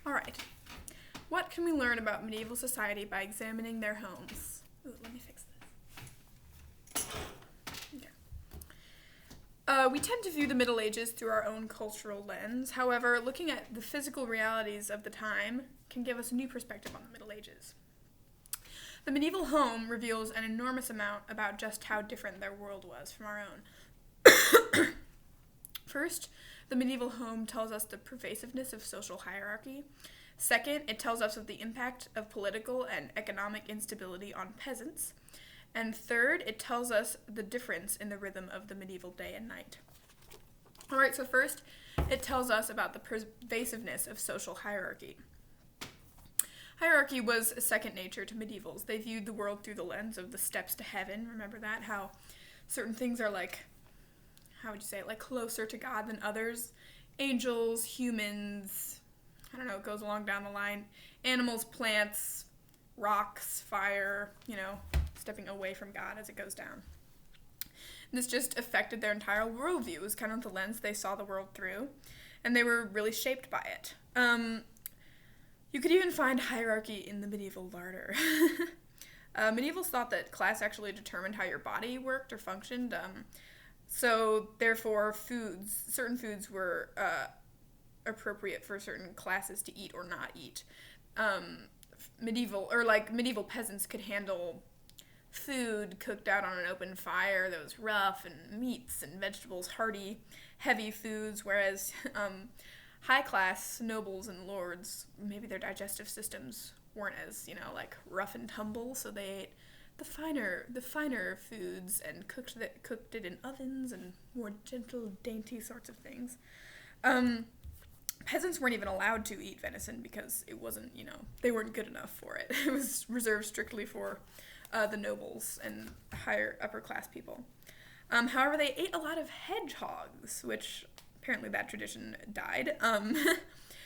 All right. What can we learn about medieval society by examining their homes? Ooh, let me fix this. Okay. We tend to view the Middle Ages through our own cultural lens. However, looking at the physical realities of the time can give us a new perspective on the Middle Ages. The medieval home reveals an enormous amount about just how different their world was from our own. First, the medieval home tells us the pervasiveness of social hierarchy. Second, it tells us of the impact of political and economic instability on peasants. And third, it tells us the difference in the rhythm of the medieval day and night. All right, so first, it tells us about the pervasiveness of social hierarchy. Hierarchy was second nature to medievals. They viewed the world through the lens of the steps to heaven. Remember that? How certain things are like, how would you say it, like closer to God than others. Angels, humans, I don't know, it goes along down the line. Animals, plants, rocks, fire, stepping away from God as it goes down. And this just affected their entire worldview. It was kind of the lens they saw the world through, and they were really shaped by it. You could even find hierarchy in the medieval larder. Medievals thought that class actually determined how your body worked or functioned. So therefore, certain foods were appropriate for certain classes to eat or not eat. Medieval peasants could handle food cooked out on an open fire that was rough, and meats and vegetables, hearty, heavy foods, whereas high-class nobles and lords, maybe their digestive systems weren't as, rough and tumble, so they ate the finer foods and cooked it in ovens and more gentle, dainty sorts of things. Peasants weren't even allowed to eat venison because it wasn't, they weren't good enough for it. It was reserved strictly for the nobles and higher upper-class people. However, they ate a lot of hedgehogs, which apparently that tradition died.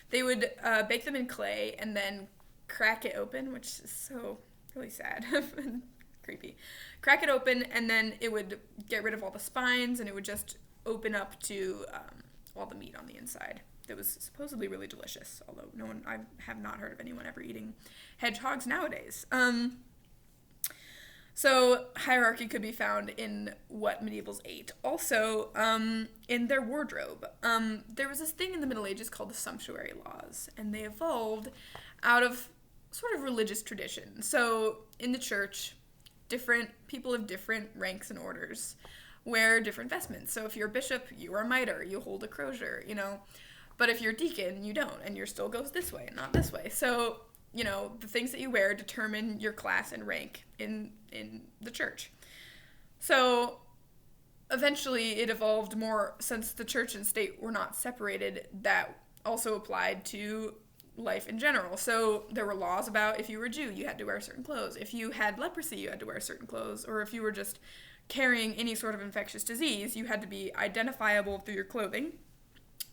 They would bake them in clay and then crack it open, which is so really sad and creepy. Crack it open, and then it would get rid of all the spines, and it would just open up to all the meat on the inside. It was supposedly really delicious, although I have not heard of anyone ever eating hedgehogs nowadays. So hierarchy could be found in what medievals ate. Also, in their wardrobe. There was this thing in the Middle Ages called the sumptuary laws, and they evolved out of sort of religious tradition. So in the church, different people of different ranks and orders wear different vestments. So if you're a bishop, you are a mitre, you hold a crozier, But if you're a deacon, you don't, and your stole goes this way and not this way. So the things that you wear determine your class and rank in the church. So eventually it evolved more, since the church and state were not separated, that also applied to life in general. So there were laws about if you were a Jew, you had to wear certain clothes. If you had leprosy, you had to wear certain clothes. Or if you were just carrying any sort of infectious disease, you had to be identifiable through your clothing,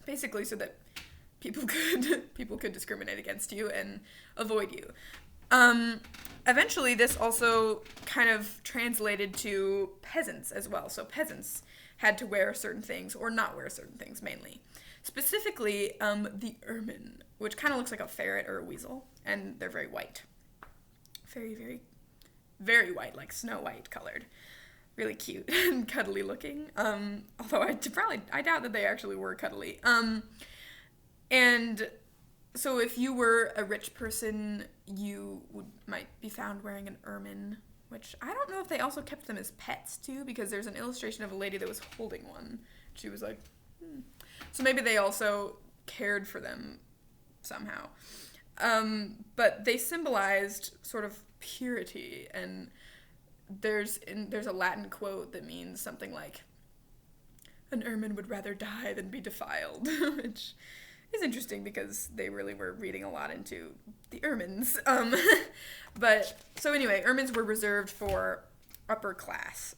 basically so that people could discriminate against you and avoid you. Eventually, this also kind of translated to peasants as well. So peasants had to wear certain things or not wear certain things, mainly. Specifically, the ermine, which kind of looks like a ferret or a weasel, and they're very white. Very, very, very white, like Snow White colored. Really cute and cuddly looking. Although I doubt that they actually were cuddly. And so if you were a rich person, you might be found wearing an ermine, which I don't know if they also kept them as pets too, because there's an illustration of a lady that was holding one. She was like, So maybe they also cared for them somehow. But they symbolized sort of purity, and there's a Latin quote that means something like, "An ermine would rather die than be defiled," which is interesting because they really were reading a lot into the ermines. But so anyway, ermines were reserved for upper class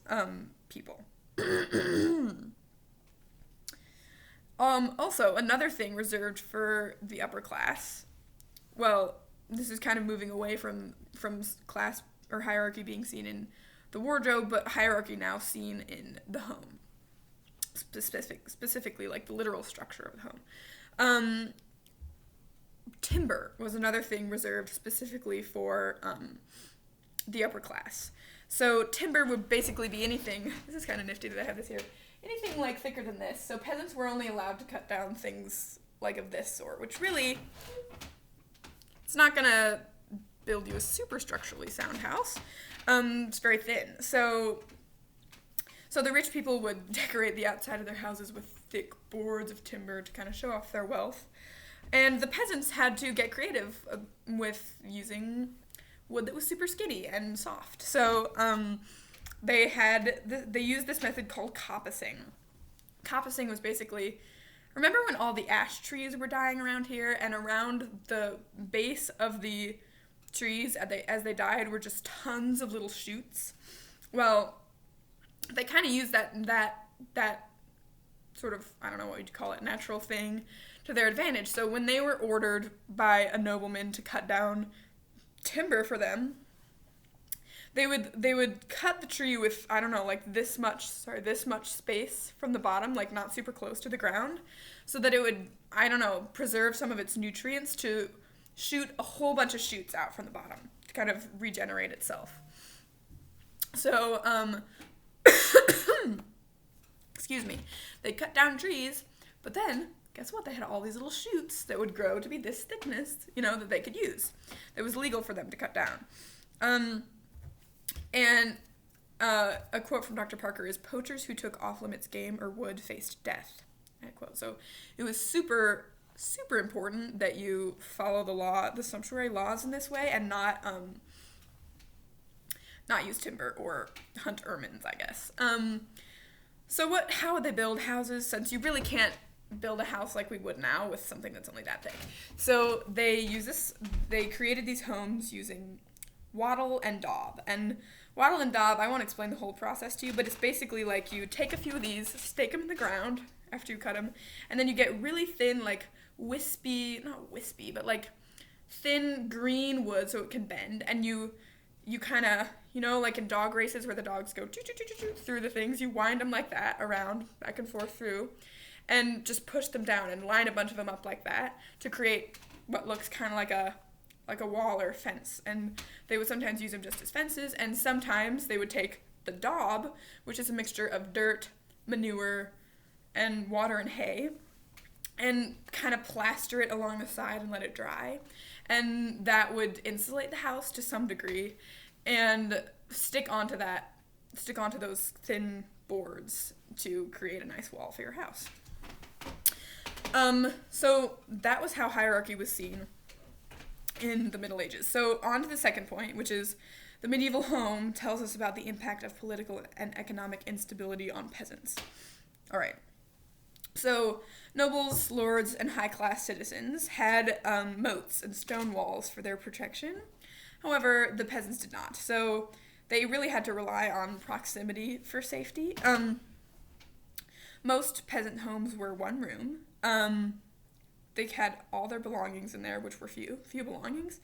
people. Also, another thing reserved for the upper class, well, this is kind of moving away from class or hierarchy being seen in the wardrobe, but hierarchy now seen in the home, specifically like the literal structure of the home. timber was another thing reserved specifically for the upper class. So timber would basically be anything, this is kind of nifty that I have this here, anything like thicker than this. So peasants were only allowed to cut down things like of this sort, which really, it's not going to build you a super structurally sound house. It's very thin. So the rich people would decorate the outside of their houses with thick boards of timber to kind of show off their wealth. And the peasants had to get creative with using wood that was super skinny and soft. So they used this method called coppicing. Coppicing was basically, remember when all the ash trees were dying around here, and around the base of the trees as they died were just tons of little shoots? Well, they kind of used that sort of, I don't know what you'd call it, natural thing to their advantage. So when they were ordered by a nobleman to cut down timber for them, they would cut the tree with, I don't know, like this much space from the bottom, like not super close to the ground, so that it would, I don't know, preserve some of its nutrients to shoot a whole bunch of shoots out from the bottom to kind of regenerate itself. So, excuse me, they cut down trees, but then, guess what? They had all these little shoots that would grow to be this thickness, that they could use. It was legal for them to cut down. And a quote from Dr. Parker is, "Poachers who took off-limits game or wood faced death." End quote. So it was super, super important that you follow the sumptuary laws in this way, and not use timber or hunt ermines, I guess. So how would they build houses, since you really can't build a house like we would now with something that's only that thick? So they created these homes using wattle and daub. And wattle and daub, I won't explain the whole process to you, but it's basically like you take a few of these, stake them in the ground after you cut them, and then you get really thin, like not wispy, but like thin green wood so it can bend, and you kind of, like in dog races where the dogs go through the things, you wind them like that around, back and forth through, and just push them down and line a bunch of them up like that to create what looks kind of like a wall or fence. And they would sometimes use them just as fences, and sometimes they would take the daub, which is a mixture of dirt, manure, and water and hay, and kind of plaster it along the side and let it dry. And that would insulate the house to some degree and stick onto those thin boards to create a nice wall for your house. So that was how hierarchy was seen in the Middle Ages. So on to the second point, which is the medieval home tells us about the impact of political and economic instability on peasants. All right. So nobles, lords, and high-class citizens had moats and stone walls for their protection. However, the peasants did not. So they really had to rely on proximity for safety. Most peasant homes were one room. They had all their belongings in there, which were few belongings.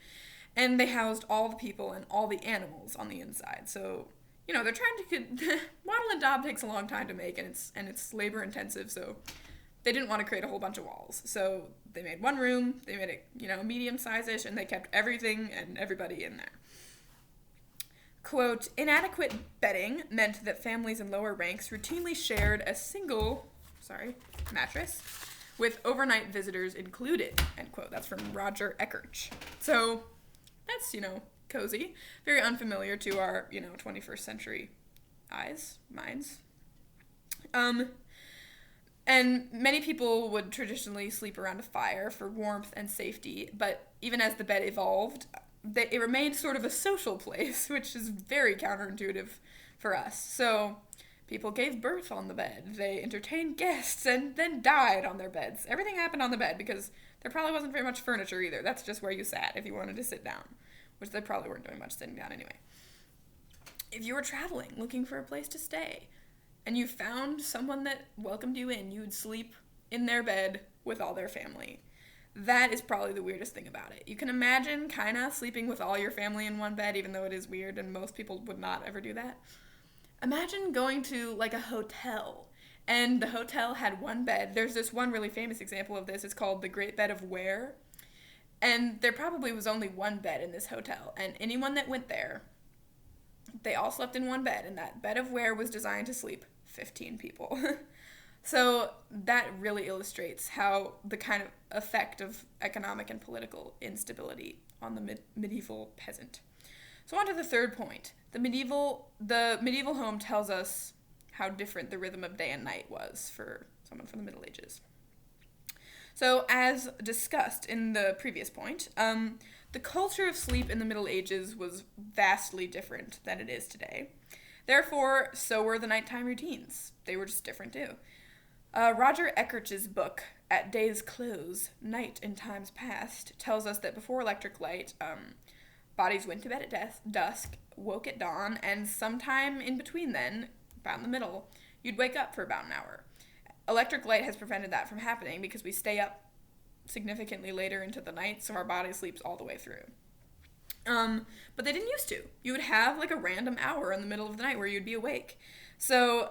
And they housed all the people and all the animals on the inside. So, they're trying to... wattle and daub takes a long time to make, and it's labor intensive, so they didn't want to create a whole bunch of walls. So they made one room, they made it, medium size-ish, and they kept everything and everybody in there. Quote, "Inadequate bedding meant that families in lower ranks routinely shared a single, mattress with overnight visitors included," end quote. That's from Roger Eckerch. So that's, cozy. Very unfamiliar to our, 21st century minds. And many people would traditionally sleep around a fire for warmth and safety, but even as the bed evolved, it remained sort of a social place, which is very counterintuitive for us. So people gave birth on the bed, they entertained guests, and then died on their beds. Everything happened on the bed because there probably wasn't very much furniture either. That's just where you sat if you wanted to sit down, which they probably weren't doing much sitting down anyway. If you were traveling, looking for a place to stay, and you found someone that welcomed you in, you would sleep in their bed with all their family. That is probably the weirdest thing about it. You can imagine kind of sleeping with all your family in one bed, even though it is weird and most people would not ever do that. Imagine going to like a hotel, and the hotel had one bed. There's this one really famous example of this. It's called the Great Bed of Ware. And there probably was only one bed in this hotel, and anyone that went there, they all slept in one bed, and that bed of ware was designed to sleep 15 people. So that really illustrates how the kind of effect of economic and political instability on the medieval peasant. So on to the third point. The medieval home tells us how different the rhythm of day and night was for someone from the Middle Ages. So as discussed in the previous point, the culture of sleep in the Middle Ages was vastly different than it is today. Therefore, so were the nighttime routines. They were just different too. Roger Eckert's book, At Day's Close, Night in Times Past, tells us that before electric light, bodies went to bed at dusk, woke at dawn, and sometime in between then, about in the middle, you'd wake up for about an hour. Electric light has prevented that from happening because we stay up significantly later into the night, so our body sleeps all the way through. But they didn't used to. You would have like a random hour in the middle of the night where you'd be awake. So,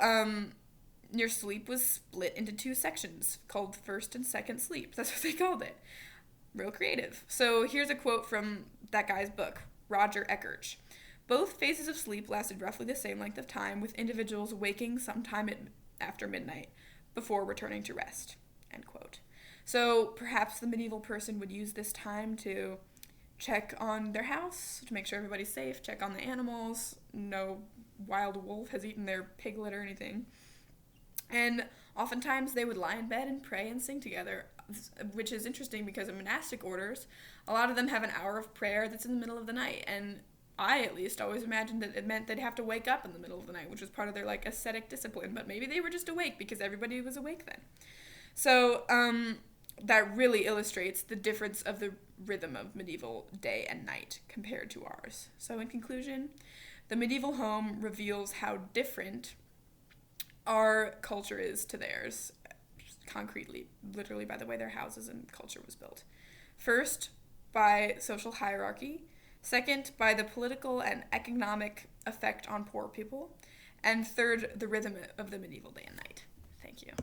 your sleep was split into two sections called first and second sleep. That's what they called it. Real creative. So here's a quote from that guy's book, Roger Eckert. Both phases of sleep lasted roughly the same length of time, with individuals waking sometime after midnight before returning to rest. End quote. So perhaps the medieval person would use this time to check on their house, to make sure everybody's safe, check on the animals, no wild wolf has eaten their piglet or anything. And oftentimes they would lie in bed and pray and sing together, which is interesting because in monastic orders, a lot of them have an hour of prayer that's in the middle of the night. And I, at least, always imagined that it meant they'd have to wake up in the middle of the night, which was part of their, like, ascetic discipline. But maybe they were just awake because everybody was awake then. So that really illustrates the difference of the rhythm of medieval day and night compared to ours. So in conclusion, the medieval home reveals how different our culture is to theirs, concretely, literally by the way their houses and culture was built. First, by social hierarchy. Second, by the political and economic effect on poor people. And third, the rhythm of the medieval day and night.